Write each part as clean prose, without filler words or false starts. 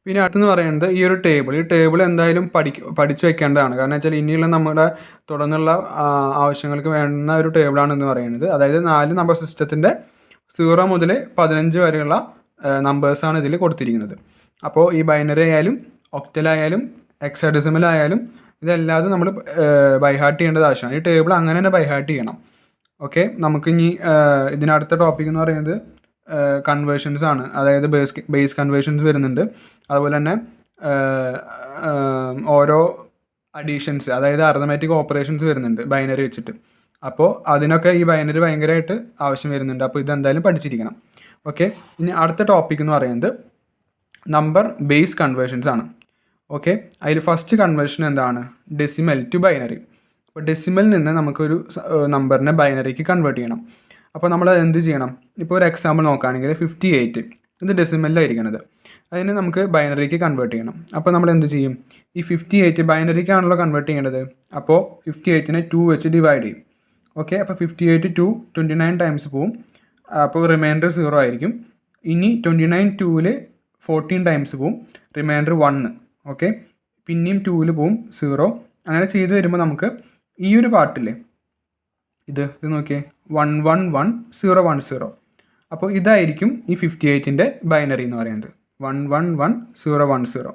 പിന്നെ അടുത്തെന്ന് പറയുന്നത് ഈ ടേബിൾ എന്തായാലും പഠിച്ചു വെക്കേണ്ടതാണ്. കാരണം വെച്ചാൽ ഇനിയുള്ള നമ്മുടെ തുടർന്നുള്ള ആവശ്യങ്ങൾക്ക് വേണ്ടുന്ന ഒരു ടേബിളാണെന്ന് പറയുന്നത്. അതായത് 4 നമ്പർ സിസ്റ്റത്തിൻ്റെ 0 മുതൽ 15 വരെയുള്ള നമ്പേഴ്സാണ് ഇതിൽ കൊടുത്തിരിക്കുന്നത്. അപ്പോൾ ഈ ബൈനറി ആയാലും ഒക്ടലായാലും ഹെക്സാഡെസിമൽ ആയാലും ഇതെല്ലാതും നമ്മൾ ബൈഹാർട്ട് ചെയ്യേണ്ടത് ആവശ്യമാണ്. ഈ ടേബിൾ അങ്ങനെ തന്നെ ബൈഹാർട്ട് ചെയ്യണം. ഓക്കെ, നമുക്കിനി ഇതിനടുത്ത ടോപ്പിക് എന്ന് പറയുന്നത് കൺവേർഷൻസ് ആണ്. അതായത് ബേസ് കൺവേർഷൻസ് വരുന്നുണ്ട്. അതുപോലെ തന്നെ ഓരോ അഡീഷൻസ്, അതായത് അർത്തമാറ്റിക് ഓപ്പറേഷൻസ് വരുന്നുണ്ട് ബൈനറി വെച്ചിട്ട്. അപ്പോൾ അതിനൊക്കെ ഈ ബൈനറി ഭയങ്കരമായിട്ട് ആവശ്യം വരുന്നുണ്ട്. അപ്പോൾ ഇതെന്തായാലും പഠിച്ചിരിക്കണം. ഓക്കെ, ഇനി അടുത്ത ടോപ്പിക് എന്ന് പറയുന്നത് നമ്പർ ബേസ് കൺവേർഷൻസ് ആണ്. ഓക്കെ, അതിൽ ഫസ്റ്റ് കൺവേർഷൻ എന്താണ്? Decimal to binary. അപ്പോൾ ഡെസിമലിൽ നിന്ന് നമുക്കൊരു നമ്പറിനെ ബൈനറിക്ക് കൺവേർട്ട് ചെയ്യണം. അപ്പോൾ നമ്മൾ എന്ത് ചെയ്യണം? ഇപ്പോൾ ഒരു എക്സാമ്പിൾ നോക്കുകയാണെങ്കിൽ 58 ഇത് ഡെസിമലിലായിരിക്കണത്. അതിന് നമുക്ക് ബൈനറിക്ക് കൺവേർട്ട് ചെയ്യണം. അപ്പോൾ നമ്മൾ എന്ത് ചെയ്യും? ഈ 58 ബൈനറിക്കാണല്ലോ കൺവേർട്ട് ചെയ്യേണ്ടത്. അപ്പോൾ 58നെ 2 വെച്ച് ഡിവൈഡ് ചെയ്യും. ഓക്കെ, അപ്പോൾ 58 2 29 ടൈംസ് പോവും. അപ്പോൾ റിമൈൻഡർ 0 ആയിരിക്കും. ഇനി 29 2ൽ 14 ടൈംസ് പോവും, റിമൈൻഡർ 1. ഓക്കെ, പിന്നെയും 2ൽ പോവും 0. അങ്ങനെ ചെയ്ത് വരുമ്പോൾ നമുക്ക് ഈ ഒരു പാർട്ടില്ലേ ഇത് നോക്കിയേ 111 010. അപ്പോൾ ഇതായിരിക്കും ഈ 58ൻ്റെ ബൈനറി എന്ന് പറയുന്നത്. 111 010.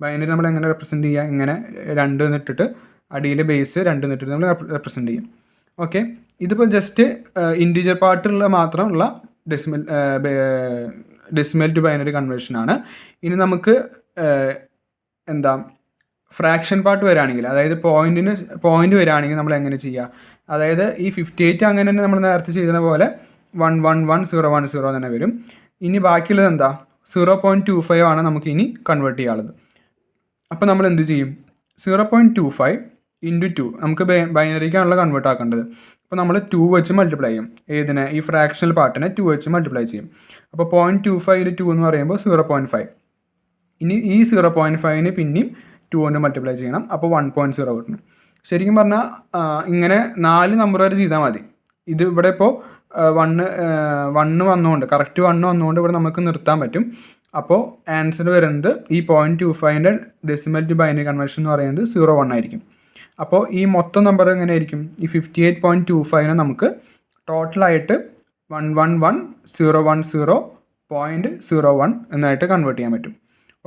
ബൈനറി നമ്മൾ എങ്ങനെ റെപ്രസെൻറ്റ് ചെയ്യുക? ഇങ്ങനെ 2 എന്നിട്ടിട്ട് അടിയിൽ ബേസ് 2 എന്നിട്ടിട്ട് നമ്മൾ റെപ്രസെൻറ്റ് ചെയ്യും. ഓക്കെ, ഇതിപ്പോൾ ജസ്റ്റ് ഇൻറ്റീജർ പാർട്ടുള്ള മാത്രമുള്ള ഡെസിമൽ ടു ബൈനറി കൺവേർഷനാണ്. ഇനി നമുക്ക് എന്താ ഫ്രാക്ഷൻ പാർട്ട് വരികയാണെങ്കിൽ, അതായത് പോയിന്റ് വരികയാണെങ്കിൽ നമ്മൾ എങ്ങനെ ചെയ്യുക? അതായത് ഈ 58 അങ്ങനെ തന്നെ നമ്മൾ നേരത്തെ ചെയ്ത പോലെ 111 010 തന്നെ വരും. ഇനി ബാക്കിയുള്ളത് എന്താ? 0.25 ആണ് നമുക്ക് ഇനി കൺവേർട്ട് ചെയ്യാനുള്ളത്. അപ്പോൾ നമ്മൾ എന്ത് ചെയ്യും? 0.25 × 2 നമുക്ക് ബൈനറിക്കാണല്ലോ കൺവേർട്ട് ആക്കേണ്ടത്. അപ്പോൾ നമ്മൾ 2 വെച്ച് മൾട്ടിപ്ലൈ ചെയ്യും. ഏതിനെ? ഈ ഫ്രാക്ഷണൽ പാർട്ടിനെ 2 വെച്ച് മൾട്ടിപ്ലൈ ചെയ്യും. അപ്പോൾ 0.25 2 എന്ന് പറയുമ്പോൾ 0.5. ഇനി ഈ 0.5ന് പിന്നെയും 2 കൊണ്ട് മൾട്ടിപ്ലൈ ചെയ്യണം. അപ്പോൾ 1.0 കിട്ടണം. ശരിക്കും പറഞ്ഞാൽ ഇങ്ങനെ 4 നമ്പർ വരെ ചെയ്താൽ മതി. ഇത് ഇവിടെ ഇപ്പോൾ 1 വന്നുകൊണ്ട് കറക്റ്റ് 1 വന്നുകൊണ്ട് ഇവിടെ നമുക്ക് നിർത്താൻ പറ്റും. അപ്പോൾ ആൻസർ വരുന്നത് ഈ 0.25ൻ്റെ ഡെസിമൽ ടു ബൈനറി കൺവേർഷൻ എന്ന് പറയുന്നത് 01 ആയിരിക്കും. അപ്പോൾ ഈ മൊത്തം നമ്പർ എങ്ങനെയായിരിക്കും? ഈ 58.25നെ നമുക്ക് ടോട്ടലായിട്ട് 111 എന്നായിട്ട് കൺവേർട്ട് ചെയ്യാൻ പറ്റും.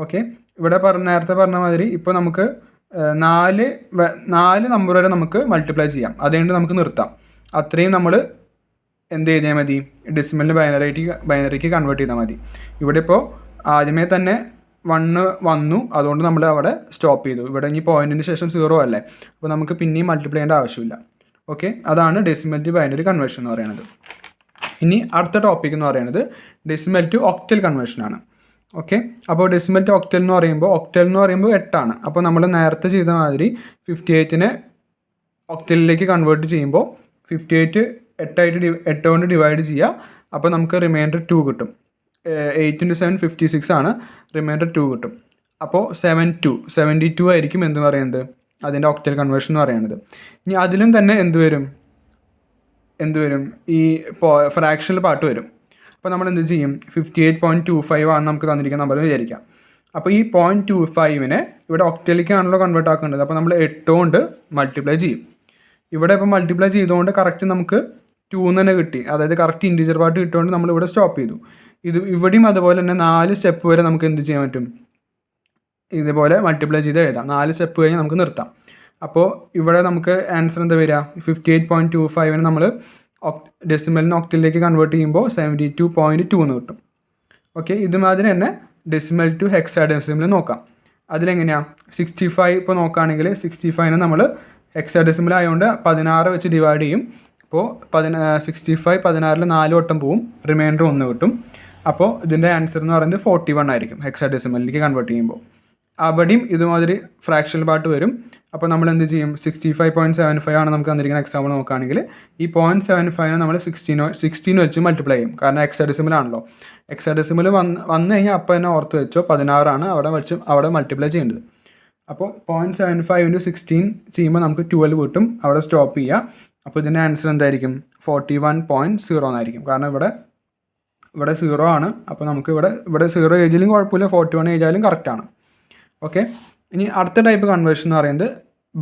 ഓക്കെ, ഇവിടെ നേരത്തെ പറഞ്ഞ മാതിരി ഇപ്പോൾ നമുക്ക് 4 നമ്പർ വരെ നമുക്ക് മൾട്ടിപ്ലൈ ചെയ്യാം. അതുകൊണ്ട് നമുക്ക് നിർത്താം. അത്രയും നമ്മൾ എന്ത് ചെയ്താൽ മതി? ഡെസിമലിന് ബൈനറിക്ക് കൺവേർട്ട് ചെയ്താൽ മതി. ഇവിടെ ഇപ്പോൾ ആദ്യമേ തന്നെ 1 വന്നു, അതുകൊണ്ട് നമ്മൾ അവിടെ സ്റ്റോപ്പ് ചെയ്തു. ഇവിടെ ഇനി പോയിന്റിന് ശേഷം 0 അല്ലേ, അപ്പോൾ നമുക്ക് പിന്നെയും മൾട്ടിപ്ലൈ ചെയ്യേണ്ട ആവശ്യമില്ല. ഓക്കെ, അതാണ് ഡെസിമൽ ടു ബൈനറി കൺവേർഷൻ എന്ന് പറയുന്നത്. ഇനി അടുത്ത ടോപ്പിക് എന്ന് പറയുന്നത് ഡെസിമൽ ടു ഒക്ടൽ കൺവേർഷനാണ്. ഓക്കെ, അപ്പോൾ ഡെസിമൽ ടു ഒക്ടൽ എന്ന് പറയുമ്പോൾ 8 ആണ്. അപ്പോൾ നമ്മൾ നേരത്തെ ചെയ്ത മാതിരി 58നെ ഒക്ടലിലേക്ക് കൺവേർട്ട് ചെയ്യുമ്പോൾ 58 8 കൊണ്ട് ഡിവൈഡ് ചെയ്യുക. അപ്പോൾ നമുക്ക് റിമൈൻഡർ 2 കിട്ടും. 8 × 7 56 ആണ്, റിമൈൻഡർ 2 കിട്ടും. അപ്പോൾ 72 ആയിരിക്കും എന്ന് പറയുന്നത് അതിൻ്റെ ഒക്ടൽ കൺവേർഷൻ എന്ന് പറയുന്നത്. ഇനി അതിലും തന്നെ എന്ത് വരും? ഈ ഫ്രാക്ഷണൽ പാർട്ട് വരും. അപ്പോൾ നമ്മൾ എന്ത് ചെയ്യും? 58.25 ആണ് നമുക്ക് തന്നിരിക്കുന്ന നമ്പർ വിചാരിക്കാം. അപ്പോൾ ഈ 0.25നെ ഇവിടെ ഒക്ടലിലേക്കാണല്ലോ കൺവേർട്ട് ആക്കേണ്ടത്. അപ്പോൾ നമ്മൾ 8 കൊണ്ട് മൾട്ടിപ്ലൈ ചെയ്യും. ഇവിടെ ഇപ്പോൾ മൾട്ടിപ്ലൈ ചെയ്തുകൊണ്ട് കറക്റ്റ് നമുക്ക് 2 തന്നെ കിട്ടി. അതായത് കറക്റ്റ് ഇൻറ്റീജർ പാർട്ട് കിട്ടുകൊണ്ട് നമ്മളിവിടെ സ്റ്റോപ്പ് ചെയ്തു. ഇവിടെയും അതുപോലെ തന്നെ 4 സ്റ്റെപ്പ് വരെ നമുക്ക് എന്ത് ചെയ്യാൻ പറ്റും? ഇതുപോലെ മൾട്ടിപ്ലൈ ചെയ്ത് എഴുതാം. 4 സ്റ്റെപ്പ് കഴിഞ്ഞ് നമുക്ക് നിർത്താം. അപ്പോൾ ഇവിടെ നമുക്ക് ആൻസർ എന്താ വരിക? 58.25ന് നമ്മൾ ഡെസിമലിന് ഒക്ടലിലേക്ക് കൺവേർട്ട് ചെയ്യുമ്പോൾ 72.2 എന്ന് കിട്ടും. ഓക്കെ, ഇതുമാതിരി തന്നെ ഡെസിമൽ ടു ഹെക്സാഡെസിമൽ നോക്കാം. അതിലെങ്ങനെയാണ്? 65 ഇപ്പോൾ നോക്കുകയാണെങ്കിൽ 65നെ നമ്മൾ ഹെക്സാഡെസിമൽ ആയതുകൊണ്ട് 16 വെച്ച് ഡിവൈഡ് ചെയ്യും. അപ്പോൾ 65 16ൽ 4 വട്ടം പോവും, റിമൈൻഡർ 1 കിട്ടും. അപ്പോൾ ഇതിൻ്റെ ആൻസർ എന്ന് പറയുന്നത് 41 ആയിരിക്കും ഹെക്സാഡെസിമലിലേക്ക് കൺവേർട്ട് ചെയ്യുമ്പോൾ. അവിടെയും ഇതുമാതിരി ഫ്രാക്ഷണൽ പാർട്ട് വരും. അപ്പോൾ നമ്മൾ എന്ത് ചെയ്യും? 65.75 ആണ് നമുക്ക് തന്നിരിക്കുന്ന എക്സാമ്പിൾ നോക്കുകയാണെങ്കിൽ ഈ 0.75നെ നമ്മൾ 16 വെച്ച് മൾട്ടിപ്ലൈ ചെയ്യും. കാരണം ഹെക്സാഡെസിമൽ ആണല്ലോ. ഹെക്സാഡെസിമൽ വന്നു കഴിഞ്ഞാൽ അപ്പോൾ തന്നെ ഓർത്ത് വെച്ചോ 16 ആണ് അവിടെ മൾട്ടിപ്ലൈ ചെയ്യേണ്ടത്. അപ്പോൾ 0.75 × 16 ചെയ്യുമ്പോൾ നമുക്ക് 12 കിട്ടും. അവിടെ സ്റ്റോപ്പ് ചെയ്യുക. അപ്പോൾ ഇതിൻ്റെ ആൻസർ എന്തായിരിക്കും? 41.0 എന്നായിരിക്കും. കാരണം ഇവിടെ ഇവിടെ 0 ആണ്. അപ്പോൾ നമുക്ക് ഇവിടെ 0 ഏജിലും കുഴപ്പമില്ല, 41 ഏജായാലും കറക്റ്റാണ്. ഓക്കെ. ഇനി അടുത്ത ടൈപ്പ് കൺവേർഷൻ എന്ന് പറയുന്നത്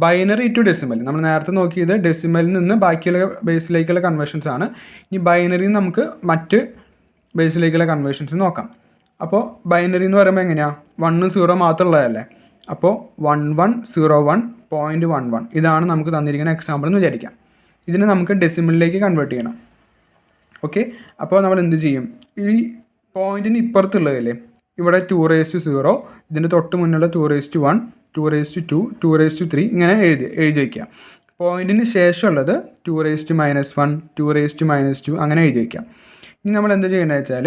ബൈനറി ടു ഡെസിമൽ. നമ്മൾ നേരത്തെ നോക്കിയത് ഡെസിമലിൽ നിന്ന് ബാക്കിയുള്ള ബേസിലേക്കുള്ള കൺവേർഷൻസ് ആണ്. ഇനി ബൈനറിയിൽ നമുക്ക് മറ്റ് ബേസിലേക്കുള്ള കൺവേർഷൻസ് നോക്കാം. അപ്പോൾ ബൈനറി എന്ന് പറയുമ്പോൾ എങ്ങനെയാണ്, 1 0 മാത്രമുള്ളതല്ലേ. അപ്പോൾ 1101.11 ഇതാണ് നമുക്ക് തന്നിരിക്കുന്ന എക്സാമ്പിൾ എന്ന് വിചാരിക്കാം. ഇതിനെ നമുക്ക് ഡെസിമലിലേക്ക് കൺവേർട്ട് ചെയ്യണം. ഓക്കെ. അപ്പോൾ നമ്മൾ എന്ത് ചെയ്യും, ഈ പോയിൻറ്റിന് ഇപ്പുറത്തുള്ളതില്ലേ, ഇവിടെ 2⁻0, ഇതിൻ്റെ തൊട്ട് മുന്നുള്ള 2⁻1, 2⁻2, 2⁻3 ഇങ്ങനെ എഴുതി വയ്ക്കുക. പോയിൻറ്റിന് ശേഷമുള്ളത് 2⁻−1, 2⁻−2 അങ്ങനെ എഴുതി വയ്ക്കാം. ഇനി നമ്മൾ എന്ത് ചെയ്യേണ്ടത് വെച്ചാൽ,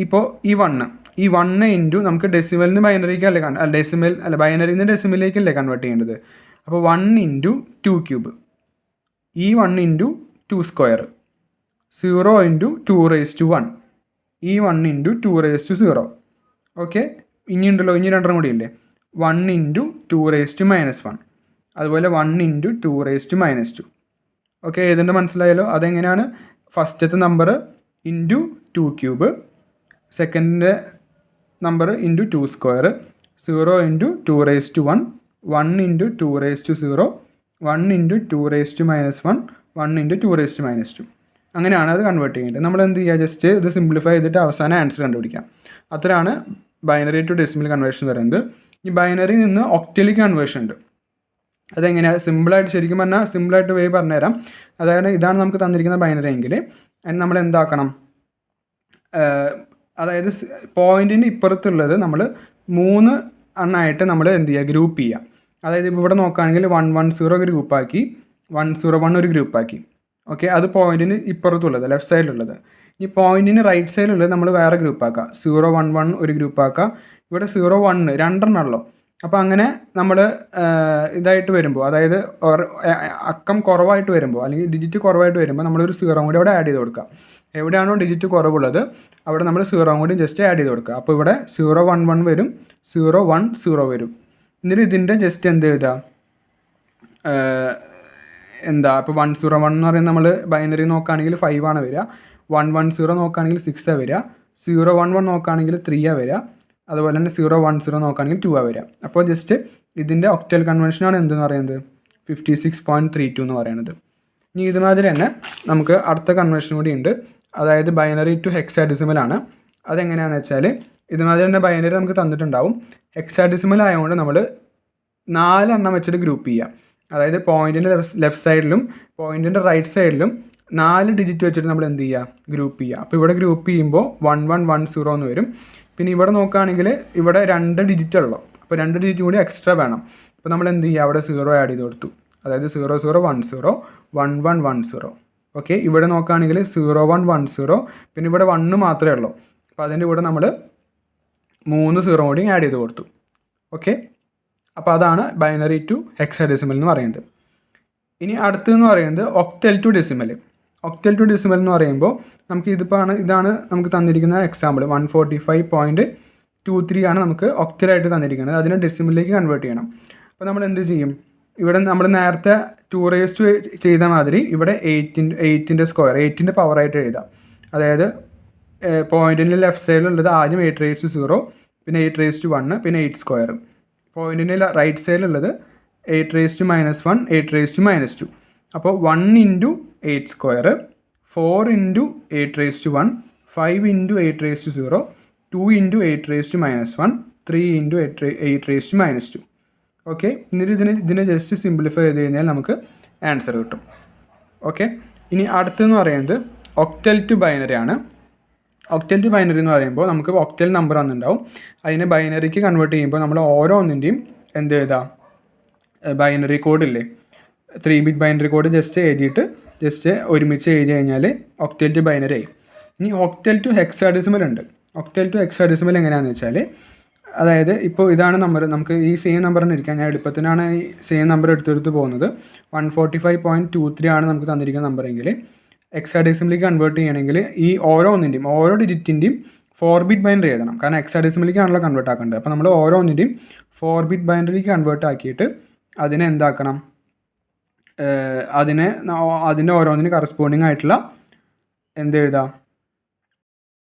ഇപ്പോൾ ഈ 1 ഇൻറ്റു നമുക്ക് ഡെസിമലിന് ബൈനറിക്കല്ലേ ബൈനറിയിൽ നിന്ന് ഡെസിമലിലേക്കല്ലേ കൺവേർട്ട് ചെയ്യേണ്ടത്. അപ്പോൾ 1 × 2³ ഈ 1 × 2², 0 × 2⁻1 ഈ 1 × 2⁻0. ഓക്കെ. ഇനി രണ്ടെണ്ണം കൂടി ഇല്ലേ, 1 × 2⁻−1 അതുപോലെ 1 × 2⁻². ഓക്കെ. ഏതുണ്ട് മനസ്സിലായല്ലോ. അതെങ്ങനെയാണ്, ഫസ്റ്റത്തെ നമ്പർ ഇൻറ്റു 2³ സെക്കൻഡിൻ്റെ നമ്പർ ഇൻറ്റു 2², 0 × 2⁻1, 1 × 2⁻0, 1 × 2⁻−1, 1 × 2⁻². അങ്ങനെയാണ് അത് കൺവേർട്ട് ചെയ്യേണ്ടത്. നമ്മൾ എന്ത് ചെയ്യുക, ജസ്റ്റ് ഇത് സിംപ്ലിഫൈ ചെയ്തിട്ട് അവസാനം ആൻസർ കണ്ടുപിടിക്കാം. അത്രയാണ് ബൈനറി ടു ഡെസിമൽ കൺവേർഷൻ പറയുന്നത്. ഈ ബൈനറിയിൽ നിന്ന് ഒക്ടലിക്ക് കൺവേർഷൻ ഉണ്ട്. അതെങ്ങനെയാണ്, സിമ്പിളായിട്ട് ശരിക്കും പറഞ്ഞാൽ സിമ്പിളായിട്ട് വേ പറഞ്ഞുതരാം. അതായത് ഇതാണ് നമുക്ക് തന്നിരിക്കുന്ന ബൈനറി എങ്കിൽ അതിന് നമ്മൾ എന്താക്കണം, അതായത് പോയിൻറ്റിന് ഇപ്പുറത്തുള്ളത് നമ്മൾ 3 എണ്ണമായിട്ട് നമ്മൾ എന്ത് ചെയ്യുക, ഗ്രൂപ്പ് ചെയ്യുക. അതായത് ഇപ്പോൾ ഇവിടെ നോക്കുകയാണെങ്കിൽ 110 ഒരു ഗ്രൂപ്പാക്കി, 101 ഒരു ഗ്രൂപ്പാക്കി. ഓക്കെ. അത് പോയിൻറ്റിന് ഇപ്പുറത്തുള്ളത്, ലെഫ്റ്റ് സൈഡിലുള്ളത്. ഈ പോയിൻറ്റിന് റൈറ്റ് സൈഡിലുള്ളത് നമ്മൾ വേറെ ഗ്രൂപ്പാക്കുക, 011 ഒരു ഗ്രൂപ്പാക്കുക. ഇവിടെ 01 രണ്ടെണ്ണമല്ലോ. അപ്പോൾ അങ്ങനെ നമ്മൾ ഇതായിട്ട് വരുമ്പോൾ, അതായത് അക്കം കുറവായിട്ട് വരുമ്പോൾ അല്ലെങ്കിൽ ഡിജിറ്റ് കുറവായിട്ട് വരുമ്പോൾ നമ്മളൊരു 0 കൂടി അവിടെ ആഡ് ചെയ്ത് കൊടുക്കുക. എവിടെയാണോ ഡിജിറ്റ് കുറവുള്ളത് അവിടെ നമ്മൾ 0 കൂടി ജസ്റ്റ് ആഡ് ചെയ്ത് കൊടുക്കുക. അപ്പോൾ ഇവിടെ 011 വരും, 010 വരും. എന്നിട്ട് ഇതിൻ്റെ ജസ്റ്റ് എന്ത് എഴുതുക, ഇപ്പോൾ 101 എന്ന് പറയുന്നത് നമ്മൾ ബൈനറി നോക്കുകയാണെങ്കിൽ 5 ആണ് വരിക, 110 നോക്കുകയാണെങ്കിൽ 6 വരിക, 011 നോക്കുകയാണെങ്കിൽ 3 വരിക, അതുപോലെ തന്നെ 010 നോക്കുകയാണെങ്കിൽ 2 വരിക. അപ്പോൾ ജസ്റ്റ് ഇതിൻ്റെ ഒക്ടൽ കൺവെൻഷനാണ് എന്തെന്ന് പറയുന്നത്, 56.32 എന്ന് പറയുന്നത്. ഇനി ഇതുമാതിരി തന്നെ നമുക്ക് അടുത്ത കൺവെൻഷൻ കൂടി ഉണ്ട്. അതായത് ബൈനറി ടു ഹെക്സാഡെസിമലാണ്. അതെങ്ങനെയാണെന്ന് വെച്ചാൽ, ഇതുമാതിരി തന്നെ ബൈനറി നമുക്ക് തന്നിട്ടുണ്ടാവും. ഹെക്സാഡെസിമൽ ആയതുകൊണ്ട് നമ്മൾ 4 എണ്ണം വെച്ചിട്ട് ഗ്രൂപ്പ് ചെയ്യുക. അതായത് പോയിൻറ്റിൻ്റെ ലെഫ്റ്റ് സൈഡിലും പോയിൻറ്റിൻ്റെ റൈറ്റ് സൈഡിലും 4 ഡിജിറ്റ് വെച്ചിട്ട് നമ്മൾ എന്ത് ചെയ്യുക, ഗ്രൂപ്പ് ചെയ്യുക. അപ്പോൾ ഇവിടെ ഗ്രൂപ്പ് ചെയ്യുമ്പോൾ 1110 എന്ന് വരും. പിന്നെ ഇവിടെ നോക്കുകയാണെങ്കിൽ ഇവിടെ 2 ഡിജിറ്റ് ഉള്ളൂ. അപ്പോൾ 2 ഡിജിറ്റ് കൂടി എക്സ്ട്രാ വേണം. അപ്പോൾ നമ്മൾ എന്ത് ചെയ്യുക, അവിടെ 0 ആഡ് ചെയ്ത് കൊടുത്തു. അതായത് 0010 1110. ഓക്കെ. ഇവിടെ നോക്കുകയാണെങ്കിൽ 0110, പിന്നെ ഇവിടെ 1 മാത്രമേ ഉള്ളൂ. അപ്പോൾ അതിൻ്റെ കൂടെ നമ്മൾ 3 0 കൂടി ആഡ് ചെയ്ത് കൊടുത്തു. ഓക്കെ. അപ്പോൾ അതാണ് ബൈനറി ടു ഹെക്സാഡെസിമൽ എന്ന് പറയുന്നത്. ഇനി അടുത്തതെന്ന് പറയുന്നത് octal to decimal. Octal to decimal എന്ന് പറയുമ്പോൾ നമുക്ക് ഇതാണ് നമുക്ക് തന്നിരിക്കുന്ന എക്സാമ്പിൾ. 145.23 ആണ് നമുക്ക് ഒക്ടലായിട്ട് തന്നിരിക്കുന്നത്. അതിനെ ഡെസിമലിലേക്ക് കൺവേർട്ട് ചെയ്യണം. അപ്പോൾ നമ്മൾ എന്ത് ചെയ്യും, ഇവിടെ നമ്മൾ നേരത്തെ 2 ചെയ്ത മാതിരി ഇവിടെ 8ൻ്റെ സ്ക്വയർ, 8ൻ്റെ പവറായിട്ട് എഴുതാം. അതായത് പോയിൻറ്റിൻ്റെ ലെഫ്റ്റ് സൈഡിലുള്ളത് ആദ്യം 8⁻0, പിന്നെ 8⁻1, പിന്നെ 8². പോയിൻറ്റിൻ്റെ റൈറ്റ് സൈഡിലുള്ളത് 8⁻−1, 8⁻−2. അപ്പോൾ 1 × 8², 4 × 8⁻1, 5 × 8⁻0, 2 × 8⁻−1, 3 × 8⁻². ഓക്കെ. എന്നിട്ട് ഇതിനെ ജസ്റ്റ് സിംപ്ലിഫൈ ചെയ്ത് കഴിഞ്ഞാൽ നമുക്ക് ആൻസർ കിട്ടും. ഓക്കെ. ഇനി അടുത്തെന്ന് പറയുന്നത് ഒക്ടൽ ടു ബൈനറി ആണ്. ഒക്ടൽ ടു ബൈനറി എന്ന് പറയുമ്പോൾ നമുക്ക് ഒക്ടൽ നമ്പർ വന്നിട്ടുണ്ടാവും. അതിനെ ബൈനറിക്ക് കൺവേർട്ട് ചെയ്യുമ്പോൾ നമ്മൾ ഓരോന്നിൻ്റെയും എന്ത് എഴുതാം, ബൈനറി കോഡില്ലേ, 3 ബിറ്റ് ബൈനറി കോഡ് ജസ്റ്റ് എഴുതിയിട്ട് ജസ്റ്റ് ഒരുമിച്ച് എഴുതി കഴിഞ്ഞാൽ ഒക്ടൽ ടു ബൈനറി ആയി. ഇനി ഒക്ടൽ ടു ഹെക്സാഡെസിമൽ ഉണ്ട്. ഒക്ടൽ ടു ഹെക്സാഡെസിമൽ എങ്ങനെയാണെന്ന് വെച്ചാൽ, അതായത് ഇപ്പോൾ ഇതാണ് നമ്പർ, നമുക്ക് ഈ സെയിം നമ്പർ തന്നെ ഇരിക്കാം. ഞാൻ എളുപ്പത്തിനാണ് ഈ സെയിം നമ്പർ എടുത്തെടുത്ത് പോകുന്നത്. 145.23 ആണ് നമുക്ക് തന്നിരിക്കുന്ന നമ്പറെങ്കിൽ ഹെക്സാഡെസിമലിലേക്ക് കൺവേർട്ട് ചെയ്യണമെങ്കിൽ ഈ ഓരോ ഡിജിറ്റിൻ്റെയും 4 ബിറ്റ് ബൈനറി എഴുതണം. കാരണം ഹെക്സാഡെസിമലിലേക്കാണല്ലോ കൺവേർട്ട് ആക്കേണ്ടത്. അപ്പോൾ നമ്മൾ ഓരോന്നിൻ്റെയും 4 ബിറ്റ് ബൈനറിക്ക് കൺവേർട്ട് ആക്കിയിട്ട് അതിനെ എന്താക്കണം, അതിൻ്റെ ഓരോന്നിന് കറസ്പോണ്ടിങ് ആയിട്ടുള്ള എന്ത് എഴുതാം,